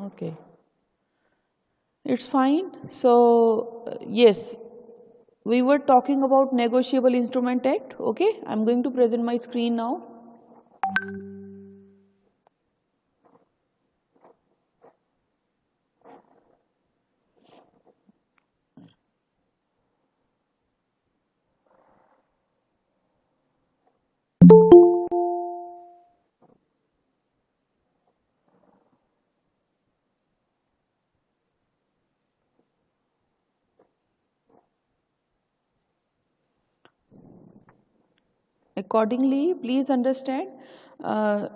Okay, it's fine. So, yes, we were talking about Negotiable Instrument Act. Okay, I'm going to present my screen now. Accordingly, please understand, uh,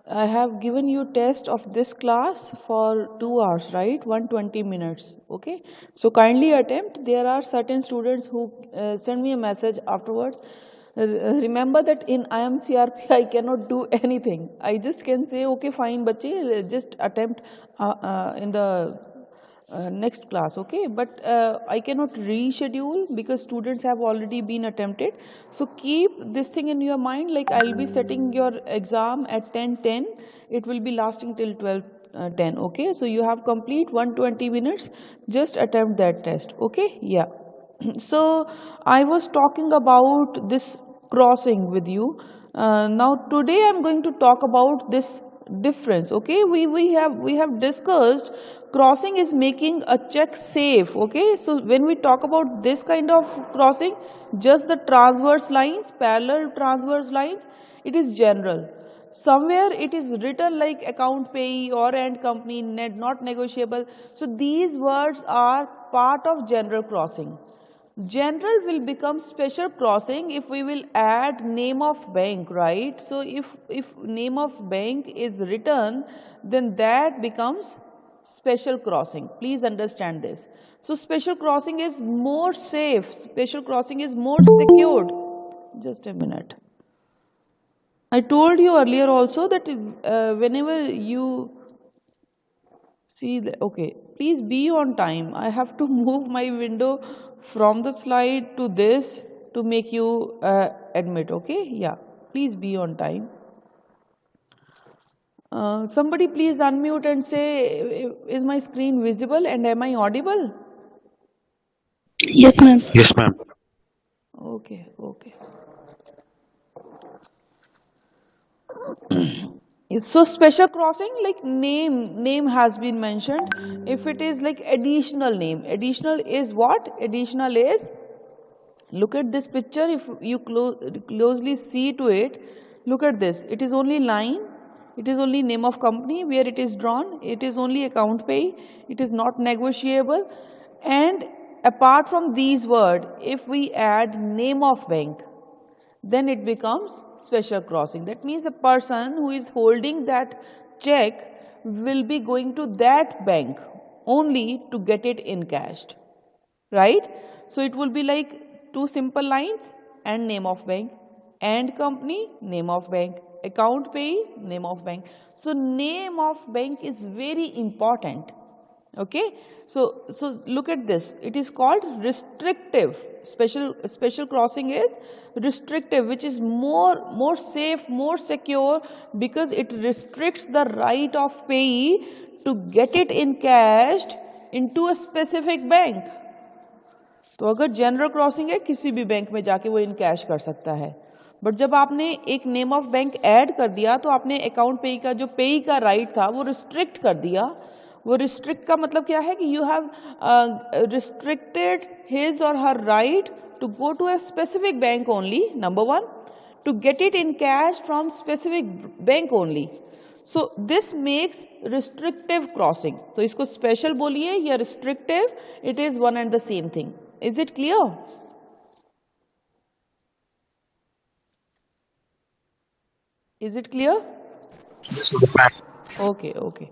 I have given you test of this class for 2 hours, right? 120 minutes. Okay. So kindly attempt. There are certain students who send me a message afterwards. Remember that in IMCRP I cannot do anything. I just can say, okay, fine, bache, just attempt in the next class. Okay, but I cannot reschedule because students have already been attempted. So keep this thing in your mind, like I'll be setting your exam at 10:10. It will be lasting till 12:10. Okay, so you have complete 120 minutes. Just attempt that test. Okay, yeah. So I was talking about this crossing with you. Now today I'm going to talk about this difference. Okay, we have discussed crossing is making a check safe. Okay, so when we talk about this kind of crossing, just the transverse lines, parallel transverse lines, it is general. Somewhere it is written like account payee or and company, net not negotiable. So these words are part of general crossing. General will become special crossing if we will add name of bank, right? So if name of bank is written, then that becomes special crossing. Please understand this. So special crossing is more safe, special crossing is more secured. Just a minute. I told you earlier also that whenever you see okay, please be on time. I have to move my window from the slide to this to make you admit. Okay, yeah, please be on time. Somebody please unmute and say, is my screen visible and am I audible? Yes, ma'am. Yes, ma'am. Okay, okay. So special crossing, like name has been mentioned. If it is like additional name, additional is what? Additional is, look at this picture. If you closely see to it, look at this. It is only line, it is only name of company where it is drawn, it is only account pay, it is not negotiable. And apart from these word, if we add name of bank, then it becomes special crossing. That means the person who is holding that check will be going to that bank only to get it encashed, right? So it will be like two simple lines, and name of bank, and company, name of bank, account payee, name of bank. So name of bank is very important. Okay, so look at this. It is called restrictive. Special crossing is restrictive, which is more safe, more secure, because it restricts the right of payee to get it encashed into a specific bank. तो अगर general crossing है, किसी भी bank में जाके वो encash कर सकता है. बट जब आपने एक नेम ऑफ बैंक ऐड कर दिया, तो आपने अकाउंट पेई का जो पेई का राइट था वो रिस्ट्रिक्ट कर दिया. वो रिस्ट्रिक्ट का मतलब क्या है कि you have restricted his or her right to go to a specific bank only, number one, to get it in cash from specific bank only. So this makes restrictive crossing. तो इसको special बोलिए या restrictive, it is one and the same thing. Is it clear? Is it clear? Yes, ma'am. Okay, okay.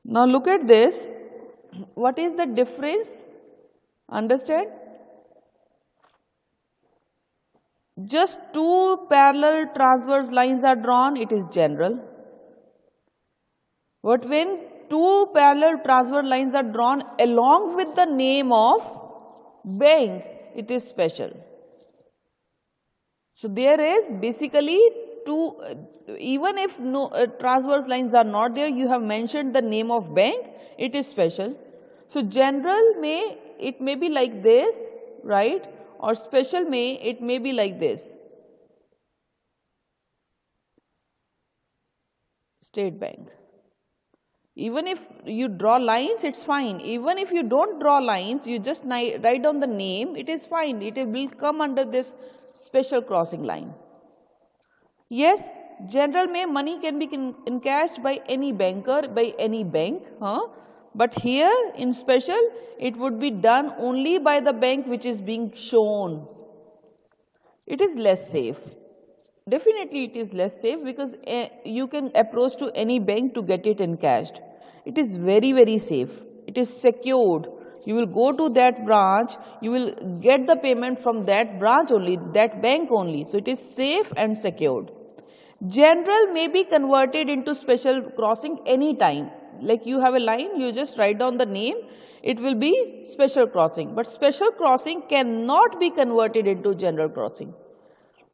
Now look at this. What is the difference? Understand? Just two parallel transverse lines are drawn, it is general. But when two parallel transverse lines are drawn along with the name of bank, it is special. So there is basically even if no transverse lines are not there, you have mentioned the name of bank, it is special. So general may, it may be like this, right? Or special may, it may be like this. State Bank. Even if you draw lines, it's fine. Even if you don't draw lines, you just write down the name, it is fine. It will come under this special crossing line. Yes, general may money can be encashed by any banker, by any bank. But here in special, it would be done only by the bank which is being shown. It is less safe. Definitely it is less safe because you can approach to any bank to get it encashed. It is very, very safe. It is secured. You will go to that branch, you will get the payment from that branch only, that bank only. So it is safe and secured. General may be converted into special crossing anytime. Like you have a line, you just write down the name, it will be special crossing. But special crossing cannot be converted into general crossing.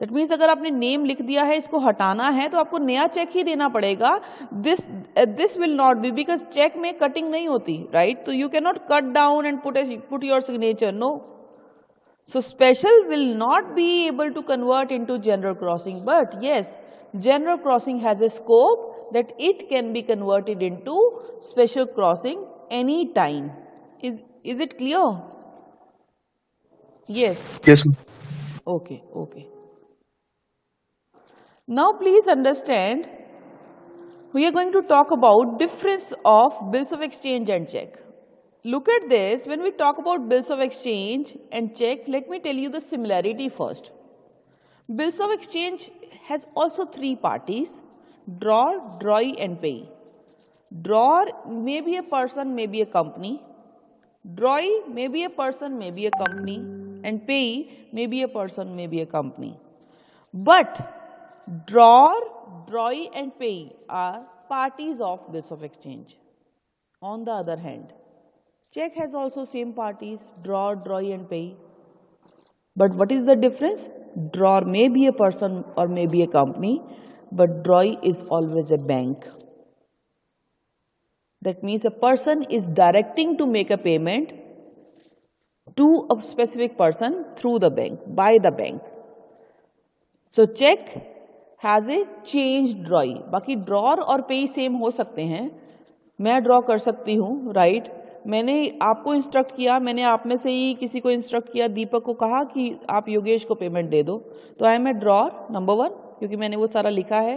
That means अगर आपने name लिख दिया है, इसको हटाना है तो आपको नया चेक ही देना पड़ेगा. This will not be, because cheque में कटिंग नहीं होती, राइट? तो you can not cut down and put your signature, no. So special will not be able to convert into general crossing, but yes, general crossing has a scope that it can be converted into special crossing any time. Is it clear? Yes. Yes, ma'am. Okay, okay. Now please understand, we are going to talk about difference of bills of exchange and check. Look at this. When we talk about bills of exchange and check, let me tell you the similarity first. Bills of exchange has also three parties: drawer, drawee and payee. Drawer may be a person, may be a company. Drawee may be a person, may be a company. And payee may be a person, may be a company. But drawer, drawee and payee are parties of bills of exchange. On the other hand, check has also same parties: drawer, drawee and payee. But what is the difference? Drawer may be a person or may be a company, but drawee is always a bank. That means a person is directing to make a payment to a specific person through the bank, by the bank. So check has a changed drawee. बाकी drawer और pay same हो सकते हैं. मैं draw कर सकती हूँ, right? मैंने आपको इंस्ट्रक्ट किया, मैंने आप में से ही किसी को इंस्ट्रक्ट किया, दीपक को कहा कि आप योगेश को पेमेंट दे दो, तो I am a drawer number 1, क्योंकि मैंने वो सारा लिखा है.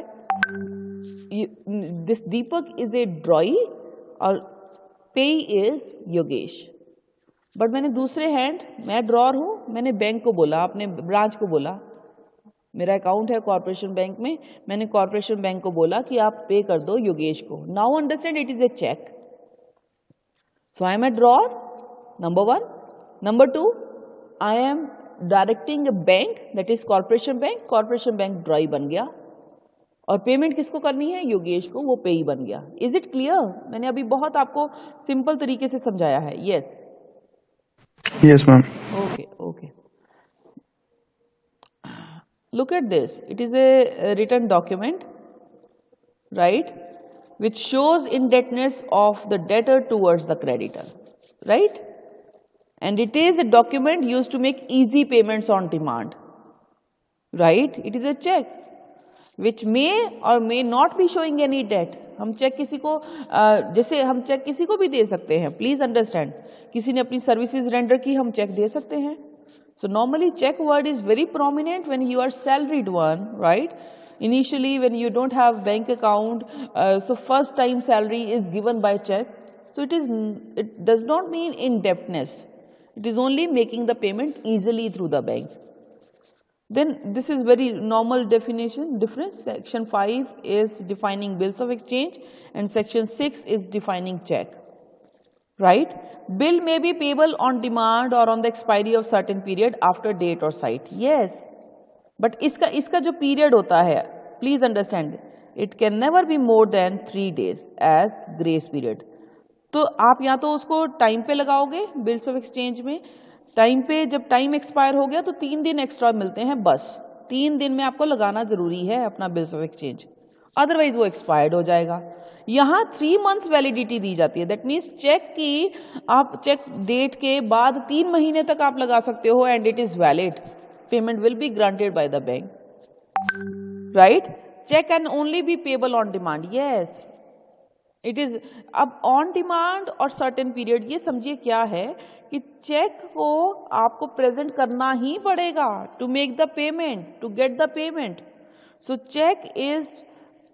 दिस दीपक इज ए ड्रॉई और पे इज योगेश. बट मैंने दूसरे हैंड, मैं ड्रॉर हूँ, मैंने बैंक को बोला, अपने ब्रांच को बोला, मेरा अकाउंट है कॉर्पोरेशन बैंक में, मैंने कॉर्पोरेशन बैंक को बोला कि आप पे कर दो योगेश को. Now understand, it is a cheque. So I am a drawer number 1. Number 2, I am directing a bank, that is corporation bank. Corporation bank drawee बन गया और पेमेंट किसको करनी है? योगेश को, वो पेई बन गया. Is it clear? मैंने अभी बहुत आपको सिंपल तरीके से समझाया है. Yes, Yes, ma'am. Okay okay. Look at this. It is a written document, right, which shows indebtedness of the debtor towards the creditor, right? And it is a document used to make easy payments on demand, right? It is a check which may or may not be showing any debt. हम check किसी को जैसे हम check किसी को भी दे सकते हैं. प्लीज अंडरस्टैंड, किसी ने अपनी सर्विसेज रेंडर की, हम चेक दे सकते हैं. So normally check word is very prominent when you are salaried one, right? Initially when you don't have bank account, so first time salary is given by check. So it does not mean indebtedness. It is only making the payment easily through the bank. Then this is very normal definition difference. Section 5 is defining bills of exchange and section 6 is defining check, right? Bill may be payable on demand or on the expiry of certain period after date or site. Yes, but इसका जो period होता है, please understand, it can never be more than 3 days as grace period. तो आप या तो उसको time पे लगाओगे बिल्स ऑफ एक्सचेंज में, टाइम पे जब टाइम एक्सपायर हो गया तो 3 दिन एक्स्ट्रा मिलते हैं बस, 3 दिन में आपको लगाना जरूरी है अपना बिल्स ऑफ एक्सचेंज, अदरवाइज वो एक्सपायर्ड हो जाएगा। यहाँ 3 मंथ्स वैलिडिटी दी जाती है, दैट मीन्स चेक की आप चेक डेट के बाद 3 महीने तक आप लगा सकते हो and it is valid, payment will be granted by the bank, right. Cheque can only be payable on demand, yes it is. अब ऑन डिमांड और सर्टेन पीरियड, ये समझिए क्या है कि चेक को आपको प्रेजेंट करना ही पड़ेगा to make the payment, to get the payment. So cheque is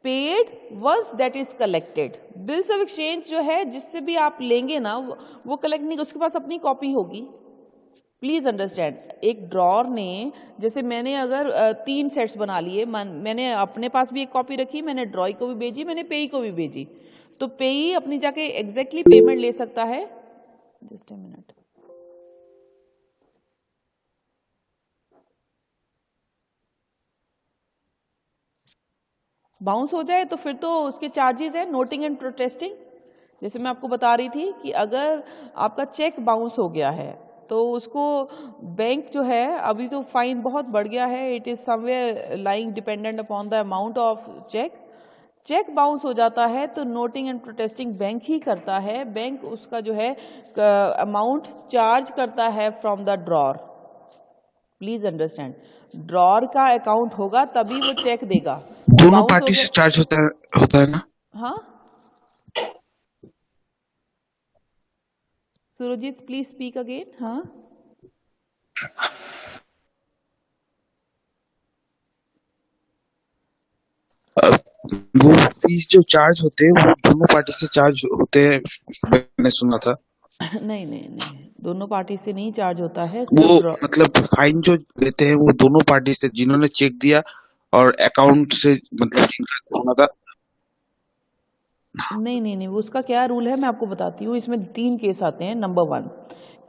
paid once that is collected. Bills of exchange जो है जिससे भी आप लेंगे ना वो कलेक्ट नहीं, उसके पास अपनी कॉपी होगी। प्लीज अंडरस्टैंड, एक ड्रॉर ने, जैसे मैंने अगर 3 सेट्स बना लिए, मैंने अपने पास भी एक कॉपी रखी, मैंने ड्रॉई को भी भेजी, मैंने पेई को भी भेजी, तो पेई अपनी जाके एग्जैक्टली पेमेंट ले सकता है। जस्ट अ मिनट, बाउंस हो जाए तो फिर तो उसके चार्जेस है नोटिंग एंड प्रोटेस्टिंग। जैसे मैं आपको बता रही थी कि अगर आपका चेक बाउंस हो गया है तो उसको बैंक जो है, अभी तो फाइन बहुत बढ़ गया है, it is somewhere lying dependent upon the amount of cheque. Cheque bounce हो जाता है तो नोटिंग एंड प्रोटेस्टिंग बैंक ही करता है, बैंक उसका जो है अमाउंट चार्ज करता है from the drawer. Please understand, drawer का अकाउंट होगा तभी वो चेक देगा। दोनों बाउंस हो पार्टी से गया, चार्ज होता है ना? हाँ सुरजीत प्लीज स्पीक अगेन। हाँ वो फीस जो चार्ज होते हैं वो दोनों पार्टी से चार्ज होते हैं, मैंने सुना था। नहीं नहीं नहीं, दोनों पार्टी से नहीं चार्ज होता है, वो सिर्फ मतलब फाइन जो लेते हैं वो दोनों पार्टी से, जिन्होंने चेक दिया और अकाउंट से, मतलब जिनका होना था। नहीं नहीं नहीं, उसका क्या रूल है मैं आपको बताती हूँ। इसमें 3 केस आते हैं। नंबर 1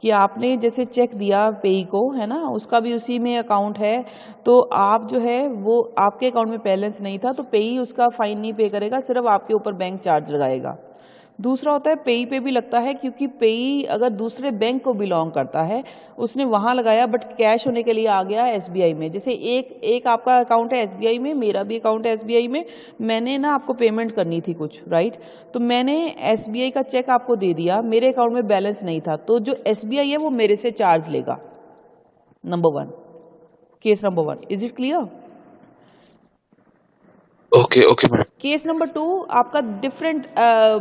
कि आपने जैसे चेक दिया पेई को, है ना, उसका भी उसी में अकाउंट है, तो आप जो है वो आपके अकाउंट में बैलेंस नहीं था तो पेई उसका फाइन नहीं पे करेगा, सिर्फ आपके ऊपर बैंक चार्ज लगाएगा। दूसरा होता है पेई पे भी लगता है, क्योंकि पेई अगर दूसरे बैंक को बिलोंग करता है, उसने वहां लगाया बट कैश होने के लिए आ गया एसबीआई में। जैसे एक आपका अकाउंट है एसबीआई में, मेरा भी अकाउंट है एसबीआई में, मैंने ना आपको पेमेंट करनी थी कुछ, राइट, तो मैंने एसबीआई का चेक आपको दे दिया, मेरे अकाउंट में बैलेंस नहीं था, तो जो एसबीआई है वो मेरे से चार्ज लेगा। Number 1, case number 1, is it clear? Okay okay ma'am. Case number 2 आपका डिफरेंट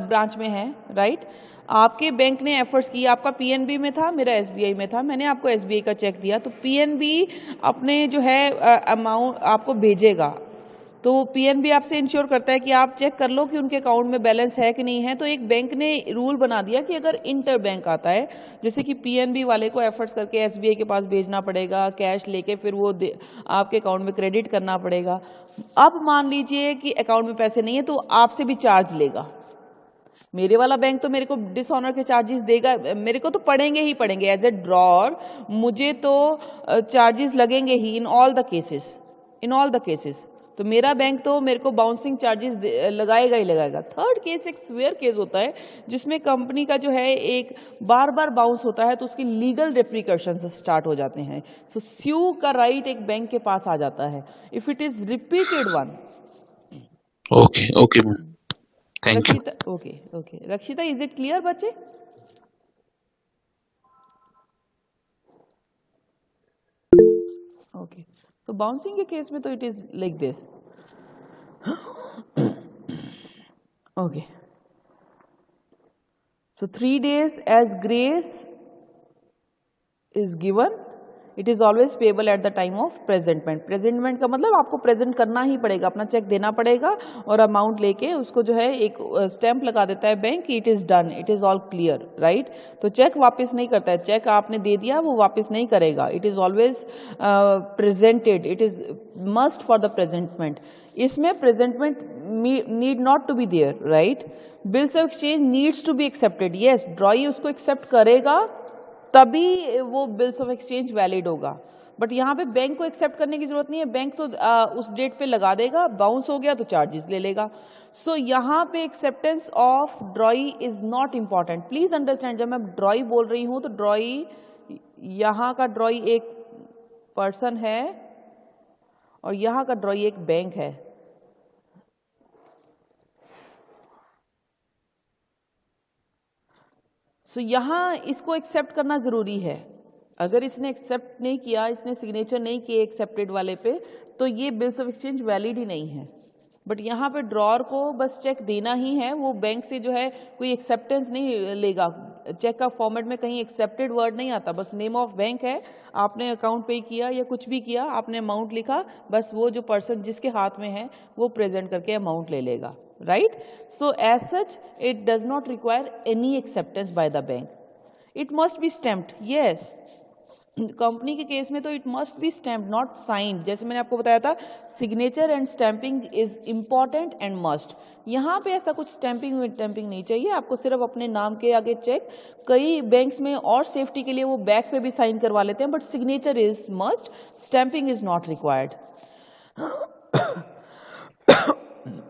ब्रांच में है, राइट। आपके बैंक ने एफर्ट्स किए, आपका पीएनबी में था, मेरा एसबीआई में था, मैंने आपको एसबीआई का चेक दिया, तो पीएनबी अपने जो है अमाउंट आपको भेजेगा, तो पीएनबी आपसे इंश्योर करता है कि आप चेक कर लो कि उनके अकाउंट में बैलेंस है कि नहीं है। तो एक बैंक ने रूल बना दिया कि अगर इंटर बैंक आता है, जैसे कि पीएनबी वाले को एफर्ट्स करके एसबीआई के पास भेजना पड़ेगा, कैश लेके फिर वो आपके अकाउंट में क्रेडिट करना पड़ेगा। अब मान लीजिए कि अकाउंट में पैसे नहीं है तो आपसे भी चार्ज लेगा। मेरे वाला बैंक तो मेरे को डिसऑनर के चार्जेस देगा, मेरे को तो पड़ेंगे ही पड़ेंगे एज ए ड्रॉर, मुझे तो चार्जेस लगेंगे ही in all the cases, in all the cases. तो मेरा बैंक तो मेरे को बाउंसिंग चार्जेस लगाएगा ही लगाएगा। थर्ड केस एक स्वेयर केस होता है जिसमें कंपनी का जो है एक बार बार बाउंस होता है तो उसकी लीगल रिप्रिकॉशंस स्टार्ट हो जाते हैं। सो स्यू का राइट एक बैंक के पास आ जाता है if it is repeated one. Okay okay ma'am, thank you. रक्षिता, ओके ओके रक्षिता, इज इट क्लियर बच्चे? ओके, तो बाउंसिंग के केस में तो it is like this. Okay, so 3 days as grace is given, it is always payable at the time of presentment. Presentment का मतलब आपको प्रेजेंट करना ही पड़ेगा, अपना चेक देना पड़ेगा और अमाउंट लेके उसको जो है एक स्टैंप लगा देता है bank, it is done, it is all clear, right. तो चेक वापस नहीं करता है, चेक आपने दे दिया वो वापस नहीं करेगा, it is always presented, it is must for the presentment. इसमें presentment need not to be there, right. Bills of exchange needs to be accepted, yes, drawee उसको एक्सेप्ट करेगा तभी वो बिल्स ऑफ एक्सचेंज वैलिड होगा। But यहाँ पे bank को accept करने की जरूरत नहीं है, बैंक तो उस डेट पे लगा देगा, बाउंस हो गया तो चार्जेस ले लेगा। सो यहाँ पे acceptance of ड्रॉई is not important. Please understand, जब मैं ड्रॉई बोल रही हूँ तो ड्रॉई, यहाँ का ड्रॉई एक पर्सन है और यहाँ का ड्रॉ, ये एक बैंक है, सो यहाँ इसको एक्सेप्ट करना जरूरी है। अगर इसने एक्सेप्ट नहीं किया, इसने सिग्नेचर नहीं किए एक्सेप्टेड वाले पे, तो ये बिल्स ऑफ एक्सचेंज वैलिड ही नहीं है। बट यहाँ पे ड्रॉअर को बस चेक देना ही है, वो बैंक से जो है कोई एक्सेप्टेंस नहीं लेगा। चेक का फॉर्मेट में कहीं एक्सेप्टेड वर्ड नहीं आता, बस नेम ऑफ बैंक है, आपने अकाउंट पे किया या कुछ भी किया, आपने अमाउंट लिखा, बस वो जो पर्सन जिसके हाथ में है वो प्रेजेंट करके अमाउंट ले लेगा, right. So as such it does not require any acceptance by the bank. It must be stamped, yes, company के केस में तो it must be stamped not signed. जैसे मैंने आपको बताया था, signature and stamping is important and must. यहाँ पे ऐसा कुछ स्टैंपिंग स्टैंपिंग नहीं चाहिए आपको, सिर्फ अपने नाम के आगे चेक। कई बैंक्स में और सेफ्टी के लिए वो बैक पे भी साइन करवा लेते हैं, but signature is must, stamping is not required.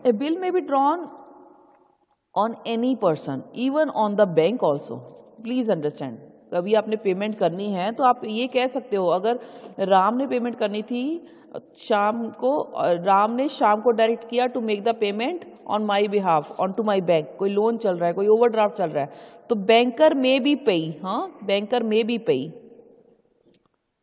A bill may be drawn on any person, even on the bank also. Please understand. कभी आपने पेमेंट करनी है तो आप ये कह सकते हो, अगर राम ने पेमेंट करनी थी शाम को, राम ने शाम को डायरेक्ट किया to make the payment on my behalf on to my bank, कोई लोन चल रहा है, कोई ओवरड्राफ्ट चल रहा है, तो बैंकर में भी पे, हाँ, बैंकर में भी पे,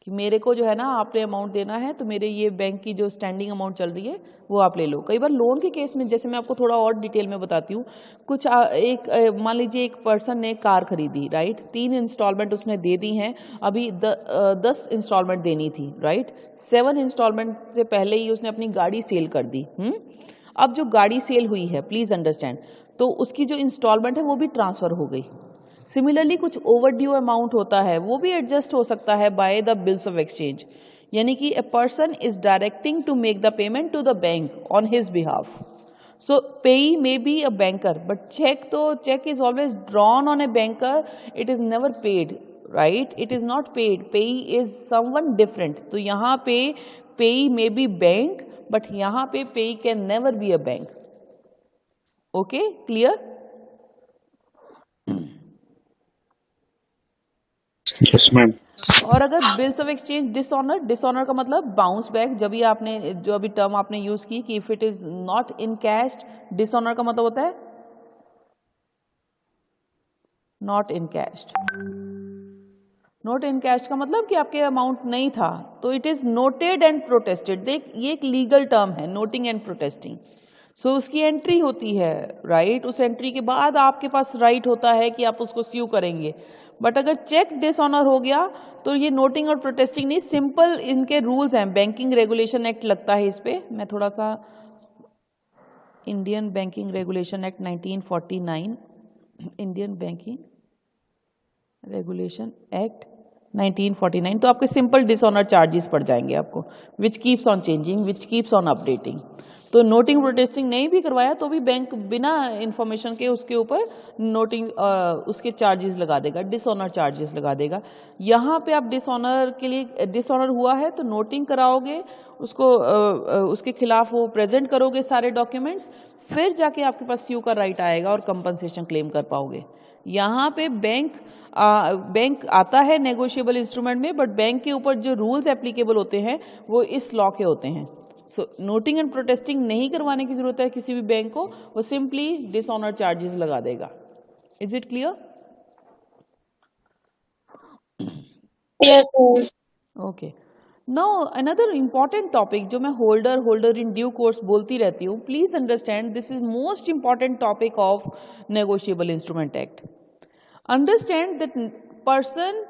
कि मेरे को जो है ना आपने अमाउंट देना है, तो मेरे ये बैंक की जो स्टैंडिंग अमाउंट चल रही है वो आप ले लो। कई बार लोन के केस में, जैसे मैं आपको थोड़ा और डिटेल में बताती हूँ, कुछ एक मान लीजिए एक पर्सन ने कार खरीदी, राइट, 3 इंस्टॉलमेंट उसने दे दी हैं, अभी 10 इंस्टॉलमेंट देनी थी, राइट, 7 इंस्टॉलमेंट से पहले ही उसने अपनी गाड़ी सेल कर दी। अब जो गाड़ी सेल हुई है, प्लीज अंडरस्टैंड, तो उसकी जो इंस्टॉलमेंट है वो भी ट्रांसफर हो गई। सिमिलरली कुछ ओवरड्यू अमाउंट होता है, वो भी एडजस्ट हो सकता है by the bills of exchange, यानी कि a person is directing to make the payment to the bank on his behalf. So payee may be a banker, but cheque is always drawn on a banker, it is never paid, right, it is not paid, payee is someone different. तो यहाँ पे पेई may B bank, but यहाँ पे पेई can never be a bank. Okay, clear? Yes ma'am. और अगर bills of exchange dishonour, dishonour का मतलब बाउंस बैक, जो अभी टर्म आपने यूज की कि if it is not in cash, dishonour का मतलब होता है not in cash. Not in cash का मतलब कि आपके अमाउंट नहीं था, तो it is noted and protested. देख, ये एक लीगल टर्म है, नोटिंग एंड प्रोटेस्टिंग। सो उसकी एंट्री होती है, राइट, उस एंट्री के बाद आपके पास राइट होता है कि आप उसको स्यू करेंगे। बट अगर चेक डिसऑनर हो गया तो ये नोटिंग और प्रोटेस्टिंग नहीं, सिंपल इनके रूल्स हैं। बैंकिंग रेगुलेशन एक्ट लगता है इस पे, मैं थोड़ा सा, Indian banking regulation act 1949, Indian banking regulation act 1949, तो आपके सिंपल डिसऑनर चार्जेस पड़ जाएंगे आपको, which keeps on changing, which keeps on updating. तो नोटिंग प्रोटेस्टिंग नहीं भी करवाया तो भी बैंक बिना इंफॉर्मेशन के उसके ऊपर नोटिंग उसके चार्जेस लगा देगा, डिसऑनर चार्जेस लगा देगा। यहाँ पे आप डिसऑनर के लिए, डिसऑनर हुआ है तो नोटिंग कराओगे उसको, उसके खिलाफ वो प्रेजेंट करोगे सारे डॉक्यूमेंट्स, फिर जाके आपके पास स्यू का राइट आएगा और कंपनसेशन क्लेम कर पाओगे। यहाँ पे बैंक आता है नेगोशिएबल इंस्ट्रूमेंट में, बट बैंक के ऊपर जो रूल्स एप्लीकेबल होते हैं वो इस लॉ के होते हैं। सो नोटिंग एंड प्रोटेस्टिंग नहीं करवाने की जरूरत है किसी भी बैंक को, वो सिंपली डिसऑनर चार्जेस लगा देगा। Is it clear? Okay, now another important topic जो मैं होल्डर इन ड्यू कोर्स बोलती रहती हूँ, please understand this is most important topic of negotiable instrument act. Understand that person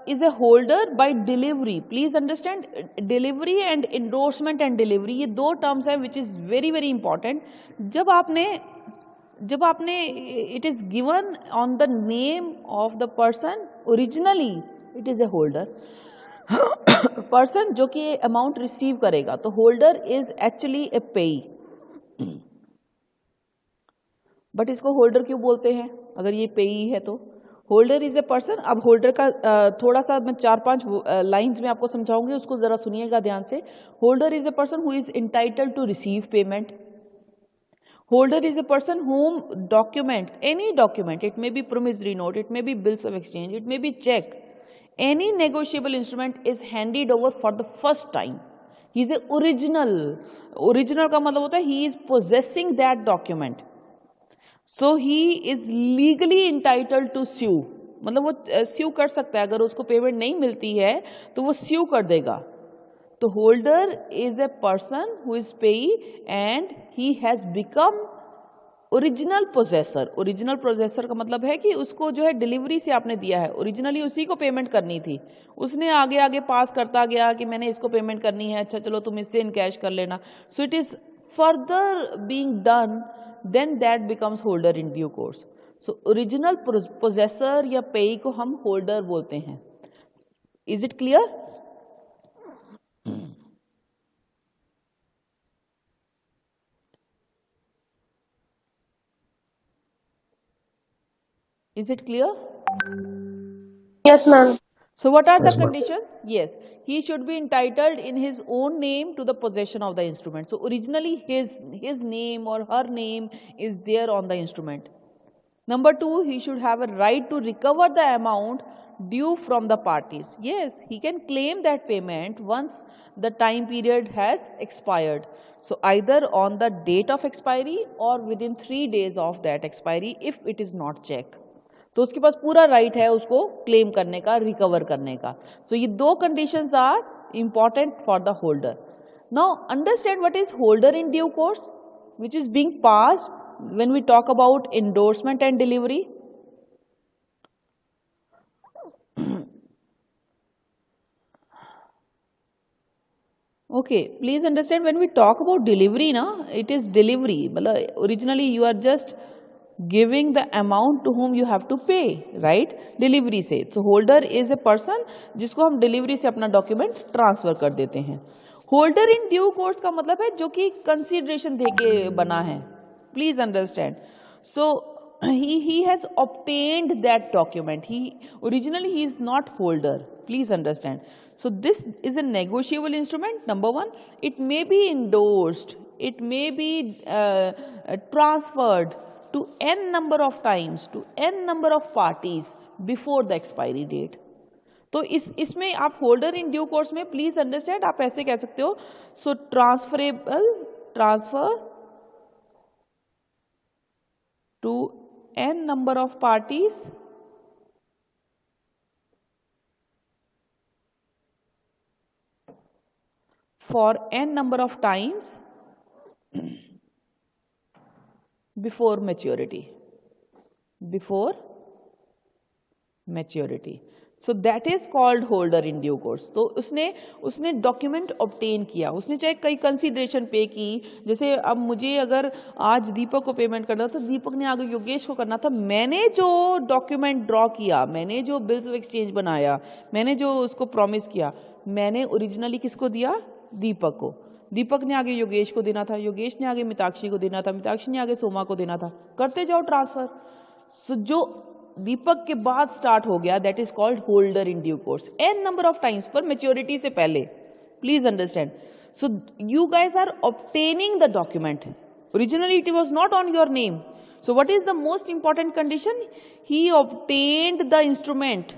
is a holder by delivery. Please understand, delivery and endorsement and delivery, ये दो terms है which is very very important. जब आपने it is given on the name of the person, originally it is a holder. person जो कि amount receive करेगा, तो holder is actually a payee. But इसको होल्डर क्यों बोलते हैं अगर ये पेई है तो? Holder is a person. अब होल्डर का थोड़ा सा मैं 4-5 लाइंस में आपको समझाऊंगी, उसको जरा सुनिएगा ध्यान से। Holder is a person who is entitled to receive payment. Holder is a person whom document, any document, it may be promissory note, it may be bills of exchange, it may be check, any negotiable instrument is handed over for the first time. He is a original. Original का मतलब होता है he is possessing that document. So he is legally entitled to sue. मतलब वो स्यू कर सकता है, अगर उसको पेमेंट नहीं मिलती है तो वो स्यू कर देगा. तो holder is a person who is payee and he has become original possessor. Original possessor का मतलब है कि उसको जो है डिलीवरी से आपने दिया है, ओरिजिनली उसी को पेमेंट करनी थी, उसने आगे आगे पास करता गया कि मैंने इसको पेमेंट करनी है, अच्छा चलो तुम इससे इन कैश कर लेना. So it is further being done, then that becomes holder in due course. So original possessor या पेई को हम होल्डर बोलते हैं. Is it clear? Is it clear? Yes, ma'am. So what are the Yes, ma'am. conditions? Yes, he should be entitled in his own name to the possession of the instrument. So originally his name or her name is there on the instrument. Number 2, he should have a right to recover the amount due from the parties. Yes, he can claim that payment once the time period has expired. So either on the date of expiry or within 3 days of that expiry if it is not check. तो उसके पास पूरा right है उसको claim करने का, recover करने का. So ये दो conditions are important for the holder. Now understand what is holder in due course which is being passed when we talk about endorsement and delivery. Okay, please understand when we talk about delivery na, it is delivery. मतलब originally you are just giving the amount to whom you have to pay, right? Delivery से. So holder is a person जिसको हम delivery से अपना document transfer कर देते हैं. Holder in due course का मतलब है जो कि consideration दे के बना है. Please understand. So he has obtained that document. Originally he is not holder. Please understand. So this is a negotiable instrument. Number 1, it may be endorsed, it may be transferred to n number of times to n number of parties before the expiry date. तो इसमें आप holder in due course में please understand आप ऐसे कह सकते हो. So transferable, transfer to n number of parties for n number of times before maturity. Before maturity. So that is called holder in due course. तो उसने document obtain किया, उसने चाहे कई कंसीडरेशन पे की. जैसे अब मुझे अगर आज दीपक को पेमेंट करना था, दीपक ने आगे योगेश को करना था, मैंने जो डॉक्यूमेंट ड्रॉ किया, मैंने जो बिल्स ऑफ एक्सचेंज बनाया, मैंने जो उसको प्रॉमिस किया, मैंने ओरिजिनली किसको दिया? दीपक को. दीपक ने आगे योगेश को देना था, योगेश ने आगे मिताक्षी को देना था, मिताक्षी ने आगे सोमा को देना था. करते जाओ ट्रांसफर. सो जो दीपक के बाद स्टार्ट हो गया that is called holder in due course n number of times पर मैच्योरिटी से पहले. Please understand. So you guys are obtaining the document. Originally it was not on your name. So what is the most important condition? He obtained the instrument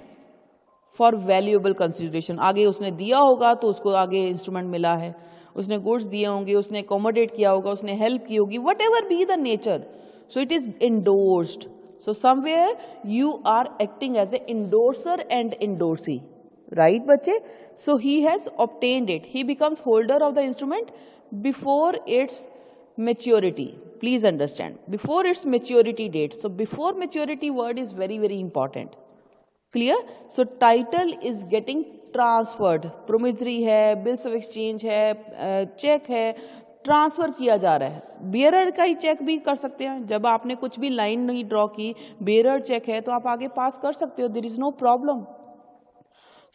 for valuable consideration. आगे उसने दिया होगा तो उसको आगे instrument मिला है, उसने गुड्स दिए होंगे, उसने अकोमोडेट किया होगा, उसने हेल्प की होगी, what ever be the nature. So it is endorsed. So somewhere you are acting as an endorser and endorsee, right बच्चे? So he has obtained it. He becomes holder of the instrument before its maturity. Please understand. Before its maturity date. So before maturity word is very very important. Clear? So title is getting transferred. Promissory है, bills of exchange है, check है, transfer किया जा रहा है. Bearer का ही check भी कर सकते हैं. जब आपने कुछ भी लाइन नहीं ड्रॉ की, बेयरर चेक है तो आप आगे पास कर सकते हो. There is no problem.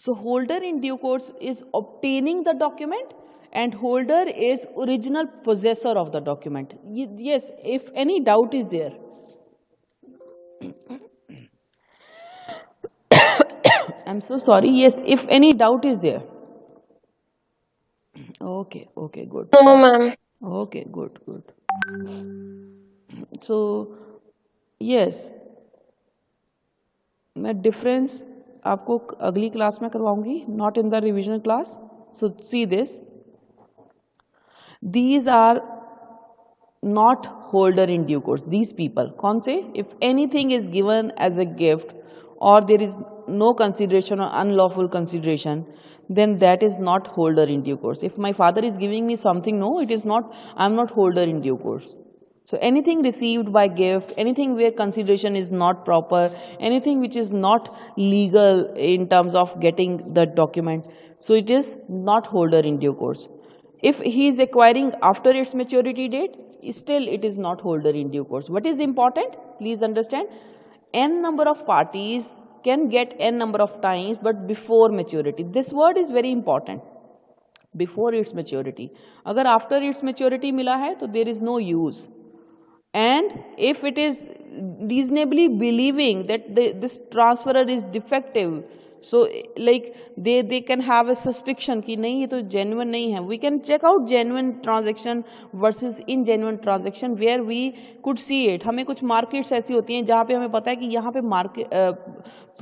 So holder in due course is obtaining the document and holder is original possessor of the document. Yes, if any doubt is there. I am so sorry. Yes, if any doubt is there. Okay, good. No, ma'am. Okay, good. So, yes, मैं difference आपको अगली class में करवाऊंगी, not in the revision class. So see this. these are not holder in due course. These people, कौन से? If anything is given as a gift or there is no consideration or unlawful consideration, then that is not holder in due course. If my father is giving me something, no, it is not, I am not holder in due course. So anything received by gift, anything where consideration is not proper, anything which is not legal in terms of getting the document, so it is not holder in due course. If he is acquiring after its maturity date, still it is not holder in due course. What is important? Please understand, n number of parties can get n number of times, but before maturity. This word is very important. Before its maturity. अगर after its maturity मिला है तो there is no use. And if it is reasonably believing that this transferor is defective, so like they can have a suspicion कि नहीं ये तो genuine नहीं है. We can check out genuine transaction versus ingenuine transaction where we could see it. हमें कुछ markets ऐसी होती हैं जहाँ पे हमें पता है कि यहाँ पे market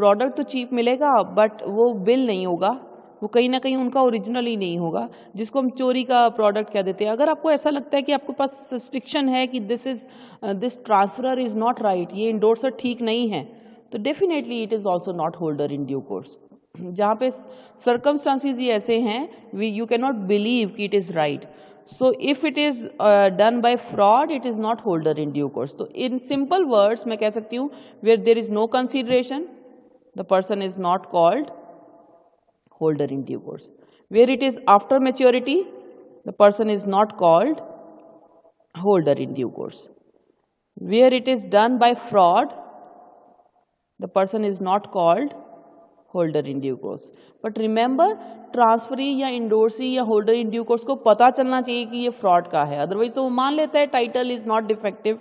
product तो cheap मिलेगा but वो bill नहीं होगा, वो कहीं ना कहीं उनका ओरिजिनल ही नहीं होगा, जिसको हम चोरी का प्रोडक्ट कह देते हैं. अगर आपको ऐसा लगता है कि आपके पास सस्पिक्शन है कि this transferor is not right, ये इंडोर्सर ठीक नहीं है, तो definitely it is also not holder in due course. जहाँ पे सर्कमस्टांसिस ही ऐसे हैं, यू कैन नॉट बिलीव कि it is right. So if it is done by fraud, it is not holder in due course. So in simple words मैं कह सकती हूँ, where there is no consideration, the person is not called holder in due course. Where it is after maturity, the person is not called holder in due course. Where it is done by fraud, the person is not called holder in due course. But remember, transferee या endorsee या holder in due course को पता चलना चाहिए कि ये fraud का है, अदरवाइज तो वो मान लेता है title is not defective,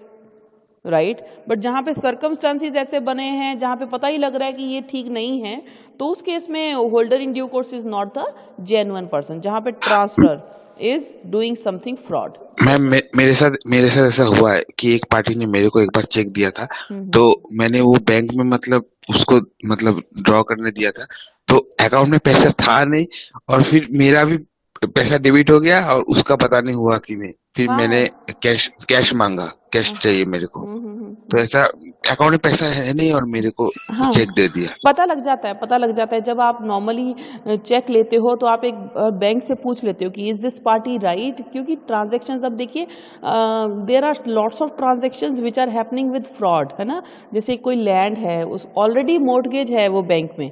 right. But जहाँ पे सर्कमस्टांसिस ऐसे बने हैं जहाँ पे पता ही लग रहा है कि ये ठीक नहीं है, तो उस केस में holder in due course is not the genuine person, जहाँ पे transfer is doing something fraud. Ma'am मेरे साथ ऐसा हुआ है कि एक पार्टी ने मेरे को एक बार चेक दिया था, तो मैंने वो बैंक में मतलब उसको मतलब ड्रॉ करने दिया था, तो अकाउंट में पैसा था नहीं और फिर मेरा भी पैसा डेबिट हो गया और उसका पता नहीं हुआ कि नहीं. फिर मैंने कैश मांगा, कैश चाहिए मेरे को, तो ऐसा अकाउंट में पैसा है नहीं और मेरे को चेक दे दिया. पता लग जाता है जब आप नॉर्मली चेक लेते हो तो आप एक बैंक से पूछ लेते हो कि इज दिस पार्टी राइट, क्योंकि ट्रांजेक्शन्स अब देखिए there are lots of transactions which are happening with fraud, है ना. जैसे कोई लैंड है, उस ऑलरेडी मॉर्टगेज है वो बैंक में,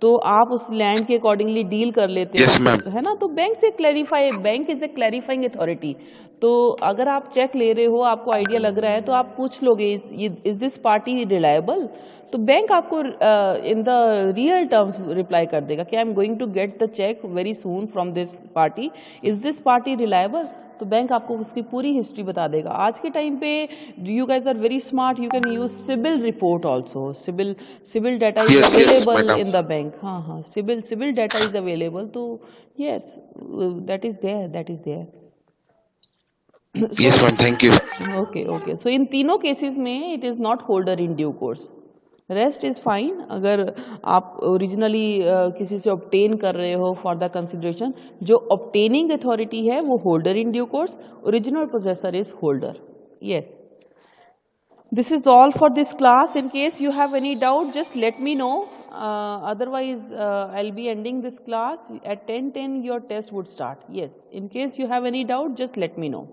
तो आप उस लैंड के अकॉर्डिंगली डील कर लेते हो, है ना. तो बैंक से clarify, bank is a clarifying authority. तो अगर आप चेक ले रहे हो, आपको आइडिया लग रहा है, तो आप पूछ लोगे इज दिस पार्टी रिलायबल, तो बैंक आपको in the real terms reply कर देगा कि I am going to get the cheque very soon from this party, is this party reliable. तो बैंक आपको उसकी पूरी हिस्ट्री बता देगा. आज के टाइम पे you guys are very smart, you can use CIBIL report also. CIBIL data is available in the bank. हाँ, सिबिल डाटा इज अवेलेबल. तो yes, that is there. Yes ma'am, thank you. Okay. So इन तीनों cases में it is not holder in due course. Rest is fine. अगर आप originally किसी से obtain कर रहे हो फॉर द कंसिडरेशन, जो ऑब्टेनिंग अथॉरिटी है वो holder in due course, original possessor is holder. Yes, this is all for this class. In case you have any doubt, just let me know. Otherwise I'll be ending this class at 10:10. Your test would start. Yes, in case you have any doubt, just let me know.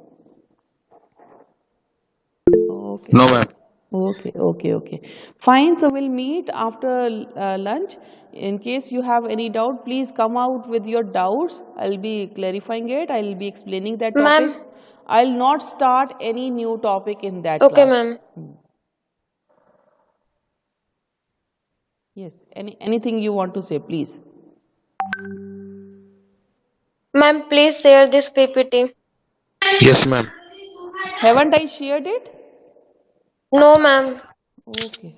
Okay. No ma'am. Okay. Fine. So we'll meet after lunch. In case you have any doubt, please come out with your doubts. I'll be clarifying it. I'll be explaining that topic. Ma'am. I'll not start any new topic in that Okay, class. ma'am. Yes. Anything you want to say, please. Ma'am, please share this PPT. Yes ma'am. Haven't I shared it? No, ma'am. Okay.